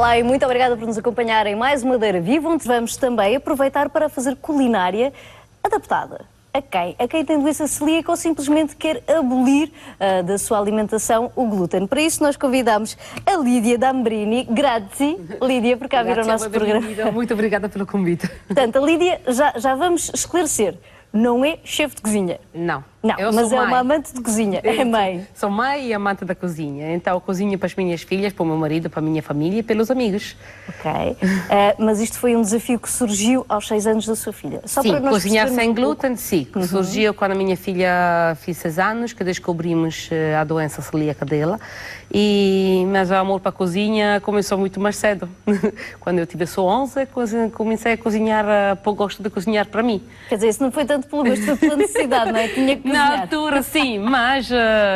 Olá e muito obrigada por nos acompanhar em mais uma Madeira Viva, onde vamos também aproveitar para fazer culinária adaptada. A quem? A quem tem doença celíaca ou simplesmente quer abolir da sua alimentação o glúten. Para isso nós convidamos a Lídia D'Ambrini. Grazie, Lídia, por cá vir ao nosso programa. Muito obrigada pelo convite. Portanto, a Lídia, já vamos esclarecer, não é chefe de cozinha. Não. Não, mas é uma amante de cozinha, é mãe. Sou mãe e amante da cozinha. Então, cozinho para as minhas filhas, para o meu marido, para a minha família e pelos amigos. Ok. Mas isto foi um desafio que surgiu aos 6 anos da sua filha. Só sim, para nós cozinhar sem glúten, sim. Surgiu quando a minha filha fez 6 anos, que descobrimos a doença celíaca dela. Mas o amor para a cozinha começou muito mais cedo. Quando eu tive só 11, comecei a cozinhar, por gosto de cozinhar para mim. Quer dizer, isso não foi tanto pelo gosto, foi pela necessidade, não é? Tinha que cozinhar. Na altura, sim, mas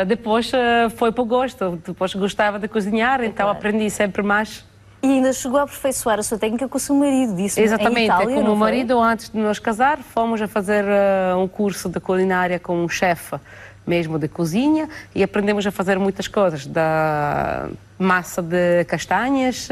depois foi por gosto. Depois gostava de cozinhar, então claro. Aprendi sempre mais. E ainda chegou a aperfeiçoar a sua técnica com o seu marido, disse Exatamente, em Itália, com o meu foi? marido, antes de nos casar, fomos a fazer um curso de culinária com um chefe mesmo de cozinha e aprendemos a fazer muitas coisas, da massa de castanhas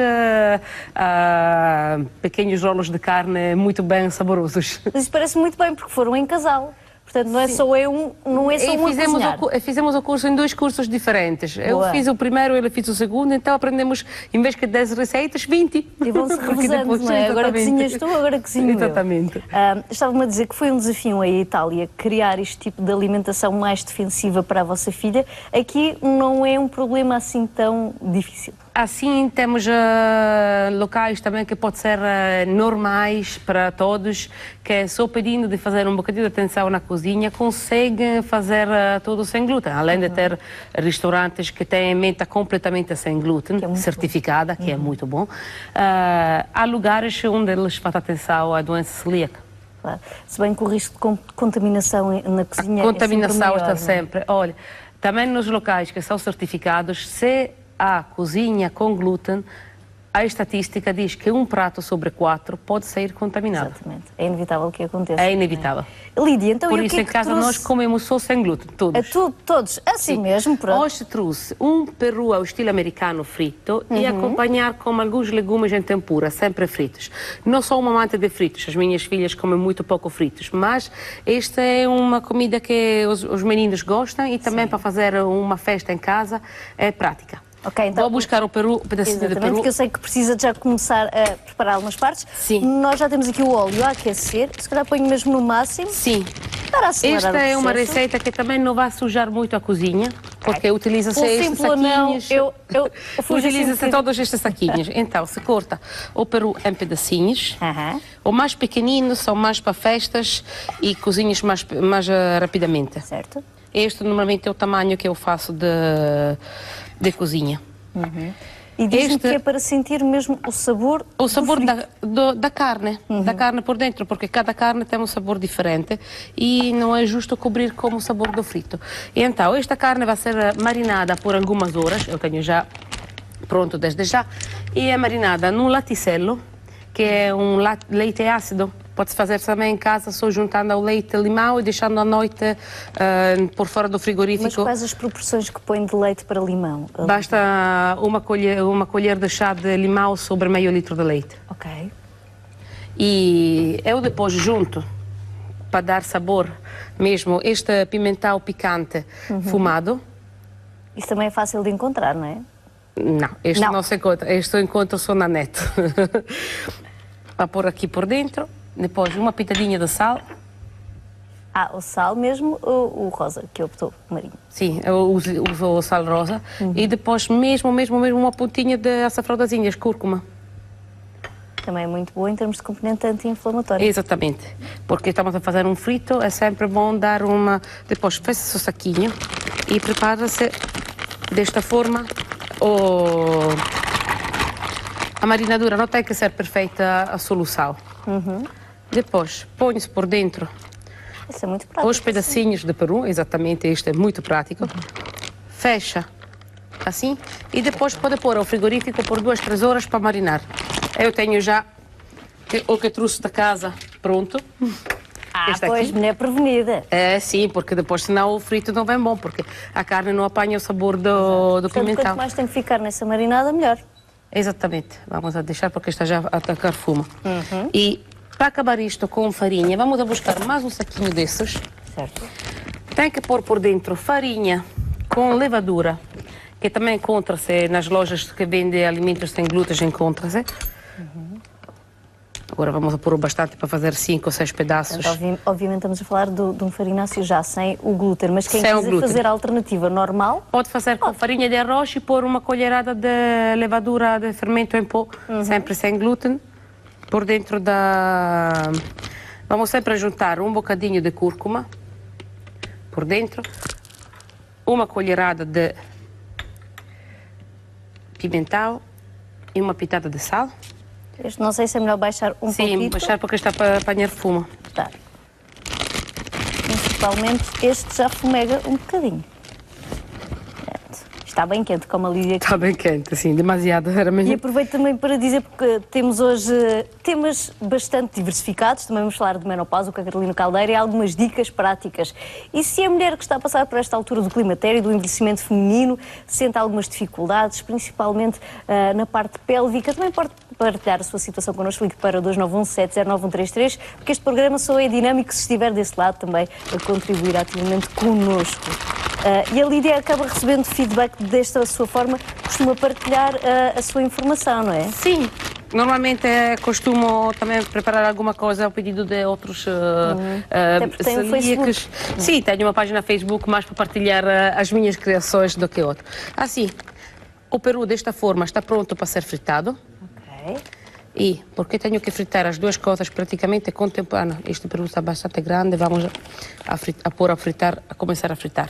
a pequenos rolos de carne muito bem saborosos. Mas isso parece muito bem, porque foram em casal. Portanto, não é só eu, não é só um a cozinhar. Fizemos o curso em 2 cursos diferentes. Boa. Eu fiz o primeiro, ele fez o segundo, então aprendemos, em vez de 10 receitas, 20. E vão-se revezando, não é? Agora cozinhas tu, agora cozinho exatamente. eu. Estava-me a dizer que foi um desafio aí em Itália criar este tipo de alimentação mais defensiva para a vossa filha. Aqui não é um problema assim tão difícil. Assim, temos locais também que podem ser normais para todos, que é só pedindo de fazer um bocadinho de atenção na cozinha, conseguem fazer tudo sem glúten. Além de ter restaurantes que têm menta completamente sem glúten, certificada, que é muito bom. Há lugares onde eles fazem atenção à doença celíaca. Claro. Se bem que o risco de contaminação na cozinha a contaminação é está maior, sempre. Olha, também nos locais que são certificados, se a cozinha com glúten, a estatística diz que um prato sobre 4 pode sair contaminado. Exatamente. É inevitável que aconteça. É inevitável. Lídia, então por e o isso que é em que casa trouxe? nós comemos só sem glúten, todos. Todos? Assim Sim. mesmo, pronto. Hoje trouxe um peru ao estilo americano frito e acompanhar com alguns legumes em tempura, sempre fritos. Não sou uma amante de fritos, as minhas filhas comem muito pouco fritos, mas esta é uma comida que os meninos gostam e também para fazer uma festa em casa é prática. Okay, então, vou buscar o peru, pedacinho de peru. Porque eu sei que precisa de já começar a preparar algumas partes. Sim. Nós já temos aqui o óleo a aquecer, se calhar ponho mesmo no máximo. Sim. Para acelerar Esta é o uma processo. receita que também não vai sujar muito a cozinha, porque utiliza-se estes saquinhos. Utiliza-se todos estes saquinhos. Então, se corta o peru em pedacinhos. O mais pequenino são mais para festas e cozinhas mais rapidamente. Certo. Este normalmente é o tamanho que eu faço de cozinha. E diz-me que é para sentir mesmo o sabor da carne, da carne por dentro, porque cada carne tem um sabor diferente e não é justo cobrir como o sabor do frito. E então, esta carne vai ser marinada por algumas horas, eu tenho já pronto desde já, e é marinada num laticelo, que é um leite ácido. Pode-se fazer também em casa, só juntando ao leite limão e deixando à noite por fora do frigorífico. Mas quais as proporções que põe de leite para limão? Basta uma colher de chá de limão sobre meio litro de leite. Ok. E eu depois junto, para dar sabor mesmo, este pimentão picante fumado. Isso também é fácil de encontrar, não é? Não, este não se encontra. Este eu encontro só na net. Para pôr aqui por dentro. Depois uma pitadinha de sal. O sal mesmo ou o rosa, que optou, Marinho? Sim, eu uso o sal rosa. E depois mesmo uma pontinha de açafrãozinhas, cúrcuma. Também é muito boa em termos de componente anti-inflamatório. Exatamente, porque estamos a fazer um frito, é sempre bom dar uma... Depois fecha-se o saquinho e prepara-se desta forma a marinadura. Não tem que ser perfeita a solução. Depois põe-se por dentro isso é muito prático, os pedacinhos de peru, exatamente, isto é muito prático. Fecha assim e depois pode pôr ao frigorífico por 2, 3 horas para marinar. Eu tenho já o que trouxe da casa pronto. Pois, mulher prevenida. É, sim, porque depois senão o frito não vem bom, porque a carne não apanha o sabor do pimentão. Quanto mais tem que ficar nessa marinada, melhor. Exatamente, vamos a deixar porque está já a atacar fumo. E para acabar isto com farinha, vamos a buscar mais um saquinho desses. Certo. Tem que pôr por dentro farinha com levadura, que também encontra-se nas lojas que vendem alimentos sem glúten, encontra-se. Agora vamos a pôr bastante para fazer 5 ou 6 pedaços. Portanto, obviamente estamos a falar de um farináceo já sem o glúten, mas quem Sem o quiser glúten. fazer a alternativa normal, Pode fazer com farinha de arroz e pôr uma colherada de levadura de fermento em pó, sempre sem glúten, por dentro da... Vamos sempre juntar um bocadinho de cúrcuma, por dentro, uma colherada de pimentão e uma pitada de sal. este não sei se é melhor baixar um Sim, pouquinho. baixar porque está para apanhar fumo. Tá. Principalmente este já fumega um bocadinho. Certo. Está bem quente, como a Lídia aqui. Está bem quente, assim, demasiado. Era E mesmo. aproveito também para dizer, porque temos hoje temas bastante diversificados, também vamos falar de menopausa com a Carolina Caldeira e algumas dicas práticas. E se a mulher que está a passar por esta altura do climatério, do envelhecimento feminino, sente algumas dificuldades, principalmente na parte pélvica, também pode partilhar a sua situação connosco, ligue para 291-709-133, porque este programa só é dinâmico se estiver desse lado também a contribuir ativamente connosco. E a Lídia acaba recebendo feedback desta sua forma, costuma partilhar a sua informação, não é? Sim, normalmente costumo também preparar alguma coisa ao pedido de outros Até porque tem um celíacos. Sim, tenho uma página Facebook mais para partilhar as minhas criações do que outro. Assim, o peru desta forma está pronto para ser fritado. Ok. E porque tenho que fritar as duas coisas praticamente contemporâneas. Este peru está bastante grande, vamos a pôr a fritar, a começar a fritar.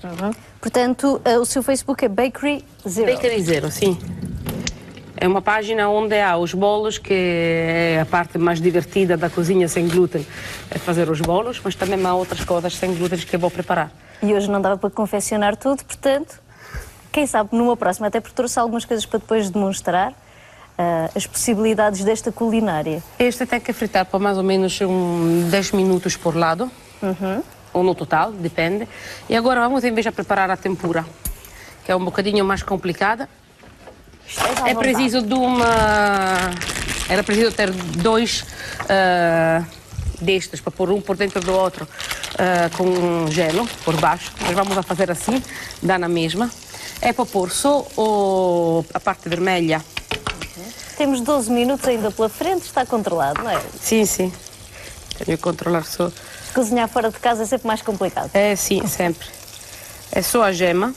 Portanto, o seu Facebook é Bakery Zero. Bakery Zero, sim. É uma página onde há os bolos, que é a parte mais divertida da cozinha sem glúten, é fazer os bolos, mas também há outras coisas sem glúten que eu vou preparar. E hoje não dava para confeccionar tudo, portanto, quem sabe numa próxima, até porque trouxe algumas coisas para depois demonstrar as possibilidades desta culinária. Este tem que fritar por mais ou menos 10 minutos por lado, ou no total, depende. E agora vamos em vez de preparar a tempura, que é um bocadinho mais complicada. É preciso de Era preciso ter dois destes para pôr um por dentro do outro com gelo por baixo. Mas vamos a fazer assim, dá na mesma. É para pôr só a parte vermelha. Temos 12 minutos ainda pela frente, está controlado, não é? Sim, sim. Tenho que controlar só. Cozinhar fora de casa é sempre mais complicado. É, sim, sempre. É só a gema.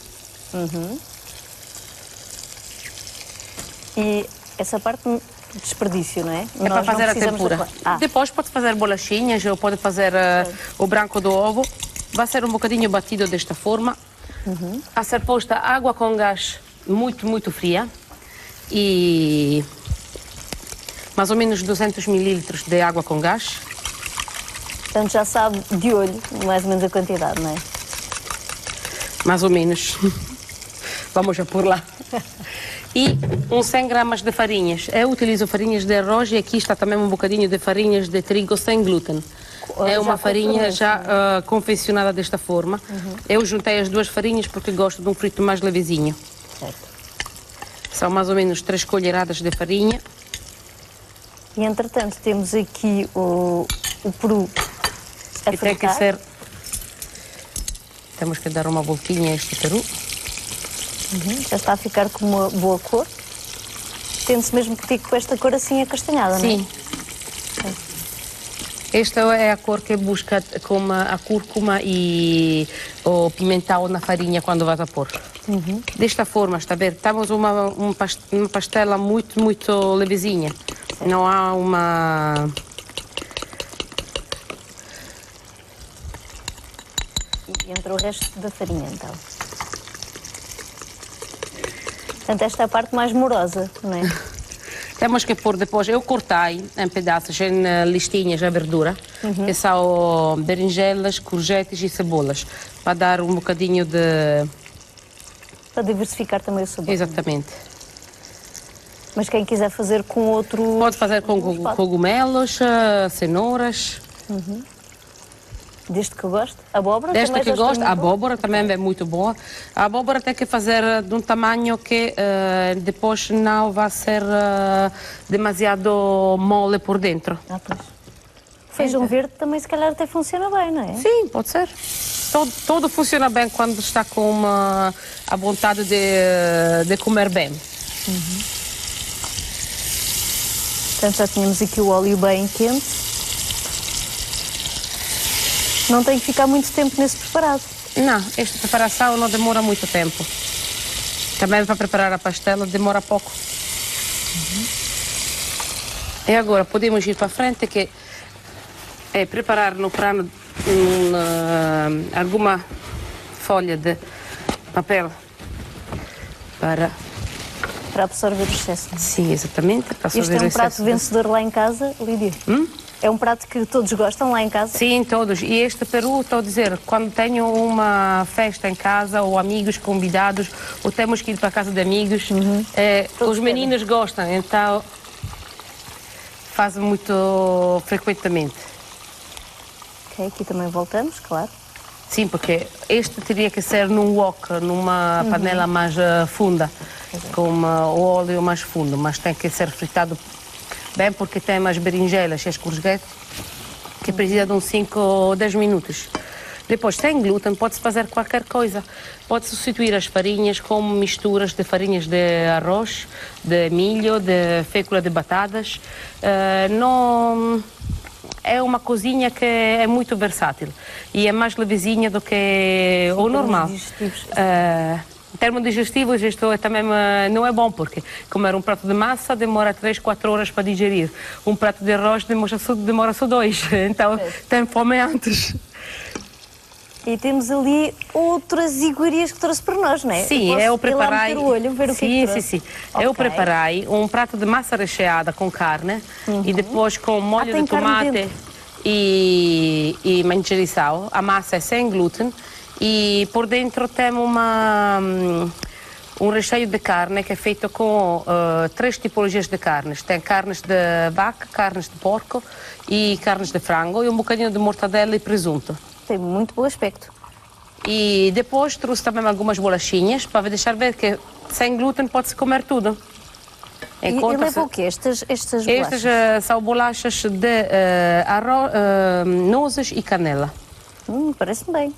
E essa parte de desperdício, não é? É para fazer a tempura. Depois pode fazer bolachinhas ou pode fazer o branco do ovo. Vai ser um bocadinho batido desta forma. A ser posta água com gás muito, muito fria. E mais ou menos 200 mililitros de água com gás. Portanto, já sabe de olho mais ou menos a quantidade, não é? Mais ou menos. Vamos já por lá. E uns 100 gramas de farinhas. Eu utilizo farinhas de arroz e aqui está também um bocadinho de farinhas de trigo sem glúten. É uma farinha já confeccionada desta forma. Eu juntei as duas farinhas porque gosto de um frito mais levezinho. Certo. São mais ou menos 3 colheradas de farinha. E entretanto temos aqui o peru a E tem que fritar. ser... Temos que dar uma voltinha a este peru. Já está a ficar com uma boa cor. Tende-se mesmo que fique com esta cor assim acastanhada, não é? Sim. Esta é a cor que busca com a cúrcuma e o pimentão na farinha quando vais a pôr. Desta forma, está a ver? Estamos uma pastela muito, muito levezinha. Não há uma... E entra o resto da farinha, então. Portanto, esta é a parte mais morosa, não é? Temos que pôr depois, eu cortei em pedaços, em listinhas a verdura, que são berinjelas, courgettes e cebolas, para dar um bocadinho de... Para diversificar também o sabor. Exatamente. Mas quem quiser fazer com outro... Pode fazer com cogumelos, cenouras. Desde que eu gosto. Abóbora Desde também que já está gosto, muito a boa. abóbora também é muito boa. A abóbora tem que fazer de um tamanho que depois não vai ser demasiado mole por dentro. Ah, pois. Feijão verde também se calhar até funciona bem, não é? Sim, pode ser. Tudo funciona bem quando está com a vontade de comer bem. Portanto, já tínhamos aqui o óleo bem quente. Não tem que ficar muito tempo nesse preparado. Não, esta preparação não demora muito tempo. Também para preparar a pastela demora pouco. E agora podemos ir para frente que é preparar no prano alguma folha de papel para... Para absorver o excesso. Sim, exatamente. Para Isto é um prato vencedor lá em casa, Lídia? É um prato que todos gostam lá em casa? Sim, todos. E este peru, estou a dizer, quando tenho uma festa em casa, ou amigos convidados, ou temos que ir para a casa de amigos, os meninos gostam, então fazem muito frequentemente. Ok, aqui também voltamos, claro. Sim, porque este teria que ser num wok, numa panela mais funda, com o óleo mais fundo, mas tem que ser fritado bem porque tem umas berinjelas e as courgettes que precisa de uns 5 ou 10 minutos. Depois, sem glúten, pode-se fazer qualquer coisa. Pode substituir as farinhas com misturas de farinhas de arroz, de milho, de fécula de batatas. Não... É uma cozinha que é muito versátil e é mais levezinha do que o normal. Em termos digestivos, isto também não é bom, porque comer um prato de massa demora 3, 4 horas para digerir. Um prato de arroz demora só 2, então tem fome antes. E temos ali outras iguarias que trouxe para nós, não é? Sim, eu preparei. Ir lá meter o olho, ver o que é que trouxe. Sim. Eu preparei um prato de massa recheada com carne e depois com molho de tomate e manjericão. A massa é sem glúten e por dentro tem um recheio de carne que é feito com 3 tipologias de carnes. Tem carnes de vaca, carnes de porco e carnes de frango e um bocadinho de mortadela e presunto. Tem muito bom aspecto. E depois trouxe também algumas bolachinhas para deixar ver que sem glúten pode-se comer tudo. E leva o quê? Estas bolachas? Estas são bolachas de nozes e canela. Parece-me bem.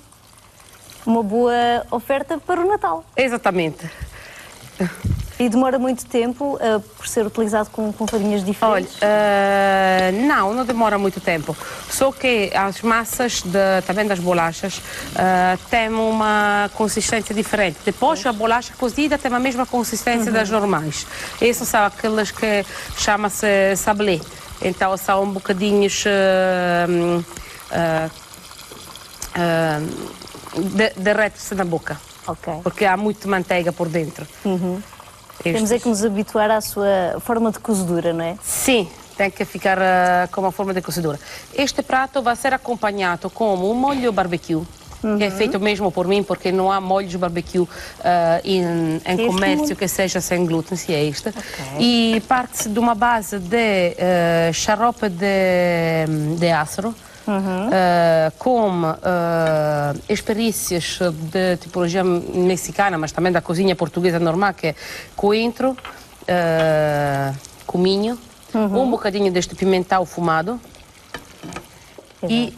Uma boa oferta para o Natal. Exatamente. E demora muito tempo por ser utilizado com farinhas diferentes? Olha, não demora muito tempo. Só que as massas também das bolachas têm uma consistência diferente. Depois a bolacha cozida tem a mesma consistência das normais. Essas são aquelas que chama-se sablé. Então são um bocadinhos derrete-se na boca. Ok. Porque há muito manteiga por dentro. Temos é que nos habituar à sua forma de cozedura, não é? Sim, tem que ficar com uma forma de cozedura. Este prato vai ser acompanhado com um molho barbecue, que é feito mesmo por mim, porque não há molhos barbecue em comércio que seja sem glúten, se é este. E parte-se de uma base de xarope de ácaro, com especiarias de tipologia mexicana, mas também da cozinha portuguesa normal, que é coentro, cominho, um bocadinho deste pimentão fumado e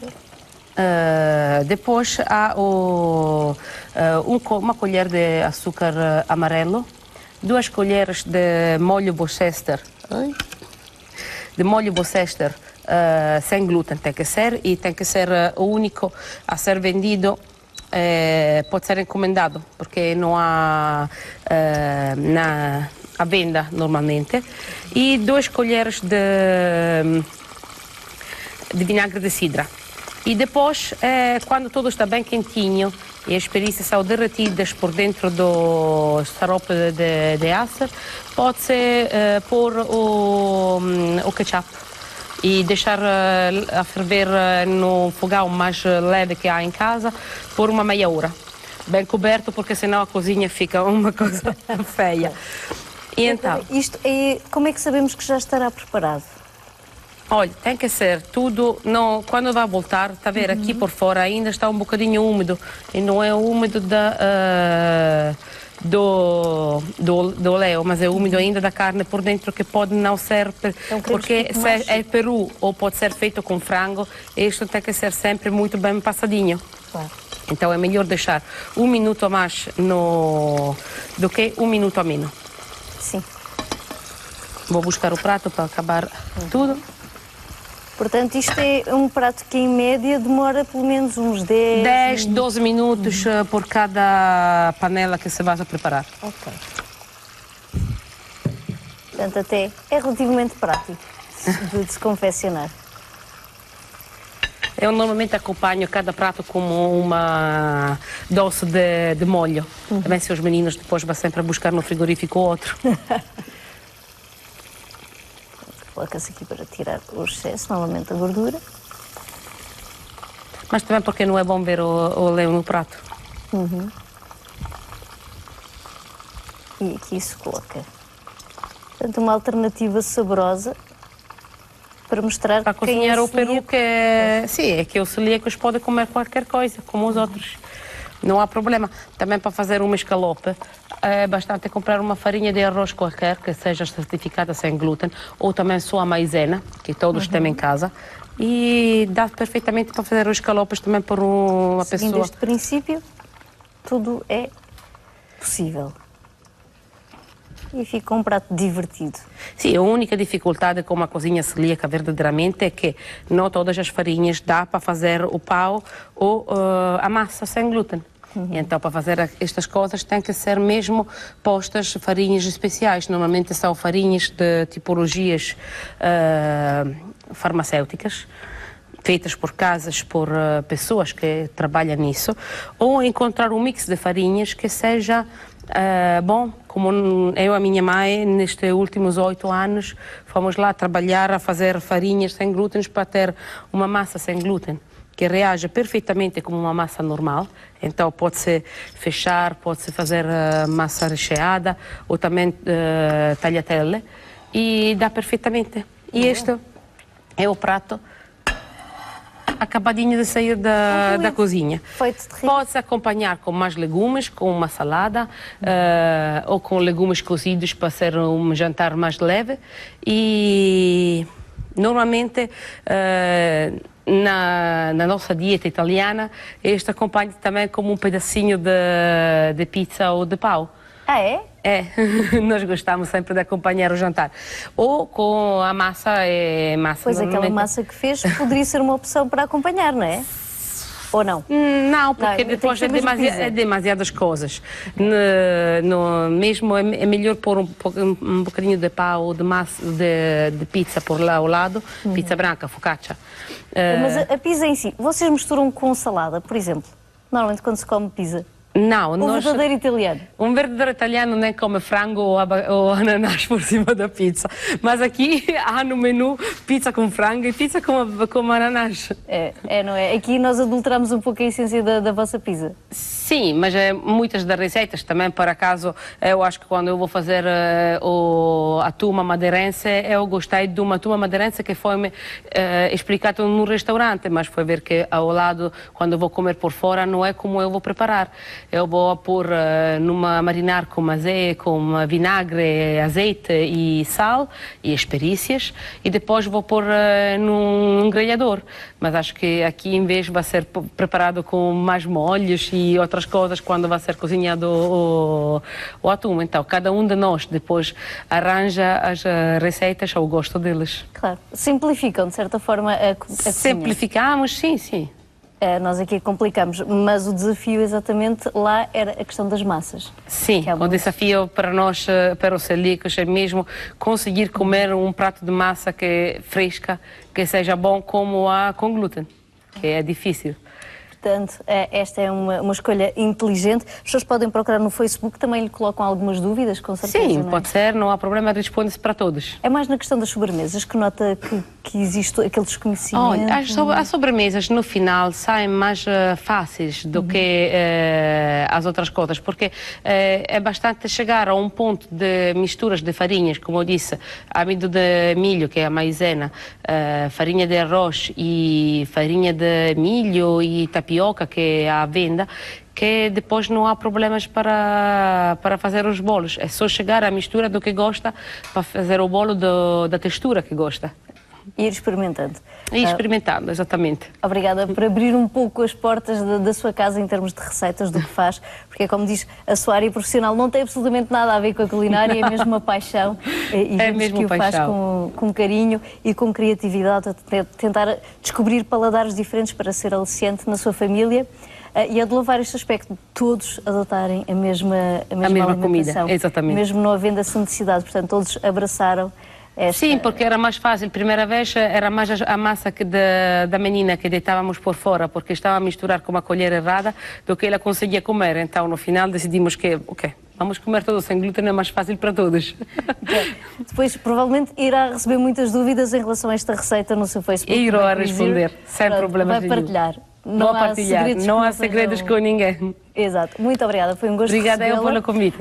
depois há uma colher de açúcar amarelo, 2 colheres de molho Worcester, sem glúten tem que ser, e tem que ser o único a ser vendido, pode ser encomendado, porque não há à venda normalmente, e 2 colheres de vinagre de cidra. E depois, quando tudo está bem quentinho e as especiarias são derretidas por dentro do xarope de açúcar, pode-se pôr o ketchup e deixar a ferver no fogão mais leve que há em casa por uma meia hora. Bem coberto, porque senão a cozinha fica uma coisa feia. E então, como é que sabemos que já estará preparado? Olha, tem que ser tudo, não, quando vai voltar, está a ver, aqui por fora ainda está um bocadinho úmido, e não é úmido do oleo, mas é úmido ainda da carne por dentro, que pode não ser, porque se é peru ou pode ser feito com frango, isto tem que ser sempre muito bem passadinho. Claro. Então é melhor deixar 1 minuto a mais do que 1 minuto a menos. Sim. Vou buscar o prato para acabar tudo. Portanto, isto é um prato que, em média, demora pelo menos uns 10... 12 minutos por cada panela que se vai a preparar. Ok. Portanto, até é relativamente prático de se confeccionar. Eu normalmente acompanho cada prato com uma doce de molho. Também se os meninos depois vão sempre buscar no frigorífico outro. Coloca-se aqui para tirar o excesso, novamente a gordura. Mas também porque não é bom ver o leão no prato. E aqui se coloca. Portanto, uma alternativa saborosa para mostrar Para quem cozinhar é o peru, celíaco. que é... Sim, é que os celíacos podem comer qualquer coisa, como os outros. Não há problema. Também para fazer uma escalope, é bastante comprar uma farinha de arroz qualquer, que seja certificada sem glúten, ou também só a maizena, que todos têm em casa, e dá perfeitamente para fazer os escalopes também por uma Seguindo pessoa. este princípio, tudo é possível. E fica um prato divertido. Sim, a única dificuldade com uma cozinha celíaca verdadeiramente é que não todas as farinhas dá para fazer o pão ou a massa sem glúten. Então, para fazer estas coisas tem que ser mesmo postas farinhas especiais. Normalmente são farinhas de tipologias farmacêuticas, feitas por casas, por pessoas que trabalham nisso, ou encontrar um mix de farinhas que seja bom, como eu e a minha mãe, nestes últimos 8 anos, fomos lá trabalhar a fazer farinhas sem glúten para ter uma massa sem glúten, que reage perfeitamente como uma massa normal. Então pode-se fechar, pode-se fazer massa recheada, ou também tagliatelle, e dá perfeitamente. E este é o prato acabadinho de sair da cozinha. Feito de rico. Pode-se acompanhar com mais legumes, com uma salada, ou com legumes cozidos para ser um jantar mais leve. E normalmente na nossa dieta italiana, este acompanha também como um pedacinho de pizza ou de pão. Ah, é? É, nós gostamos sempre de acompanhar o jantar. Ou com a massa, Pois aquela massa que fez poderia ser uma opção para acompanhar, não é? Ou não? Não, porque Não, depois tem que ser mesmo pizza. é demasiadas coisas. Mesmo é melhor pôr um bocadinho de pão ou de massa de pizza por lá ao lado, pizza branca, focaccia. Mas a pizza em si, vocês misturam com salada, por exemplo? Normalmente quando se come pizza. Não, O verdadeiro italiano. Um verdadeiro italiano nem come frango ou ananás por cima da pizza. Mas aqui há no menu pizza com frango e pizza com ananás. Não é? Aqui nós adulteramos um pouco a essência da vossa pizza. Sim, mas muitas das receitas também, por acaso, eu acho que quando eu vou fazer a tuma madeirense, eu gostei de uma tuma madeirense que foi-me explicado num restaurante, mas foi ver que ao lado, quando eu vou comer por fora, não é como eu vou preparar. Eu vou pôr marinar com vinagre, azeite e sal e especiarias, e depois vou pôr num grelhador. Mas acho que aqui em vez vai ser preparado com mais molhos e outras coisas quando vai ser cozinhado o atum. Então cada um de nós depois arranja as receitas ao gosto deles. Claro. Simplificam, de certa forma, a cozinha. Simplificamos, sim, sim. Nós aqui complicamos, mas o desafio exatamente lá era a questão das massas. Sim, o desafio para nós, para os celíacos, é mesmo conseguir comer um prato de massa que é fresca, que seja bom como a com glúten, que é difícil. Portanto, esta é uma escolha inteligente. As pessoas podem procurar no Facebook, também lhe colocam algumas dúvidas, com certeza. Sim, não é? pode ser, não há problema, responde-se para todos. É mais na questão das sobremesas que nota que existe aquele desconhecimento? Olha, as sobremesas no final saem mais fáceis do que as outras coisas, porque é bastante chegar a um ponto de misturas de farinhas, como eu disse, amido de milho, que é a maizena, farinha de arroz e farinha de milho e tapioca, que é a venda, que depois não há problemas para fazer os bolos. É só chegar à mistura do que gosta para fazer o bolo da textura que gosta. E ir experimentando. E experimentando, exatamente. Obrigada por abrir um pouco as portas da sua casa em termos de receitas, do que faz, porque, como diz, a sua área profissional não tem absolutamente nada a ver com a culinária, é mesmo uma paixão. E é mesmo que o faz com carinho e com criatividade, a tentar descobrir paladares diferentes para ser aliciante na sua família. E a de louvar este aspecto de todos adotarem a mesma comida, exatamente. Mesmo não havendo essa necessidade, portanto, todos abraçaram. Sim, porque era mais fácil. Primeira vez era mais a massa da menina que deitávamos por fora, porque estava a misturar com uma colher errada do que ela conseguia comer. Então, no final, decidimos que, ok, vamos comer tudo sem glúten, é mais fácil para todos. Depois, provavelmente, irá receber muitas dúvidas em relação a esta receita no seu Facebook. E irá responder, sem problemas nenhum. Vai partilhar. Não há segredos, não há segredos com ninguém. Exato. Muito obrigada, foi um gosto. Obrigada eu pelo convite.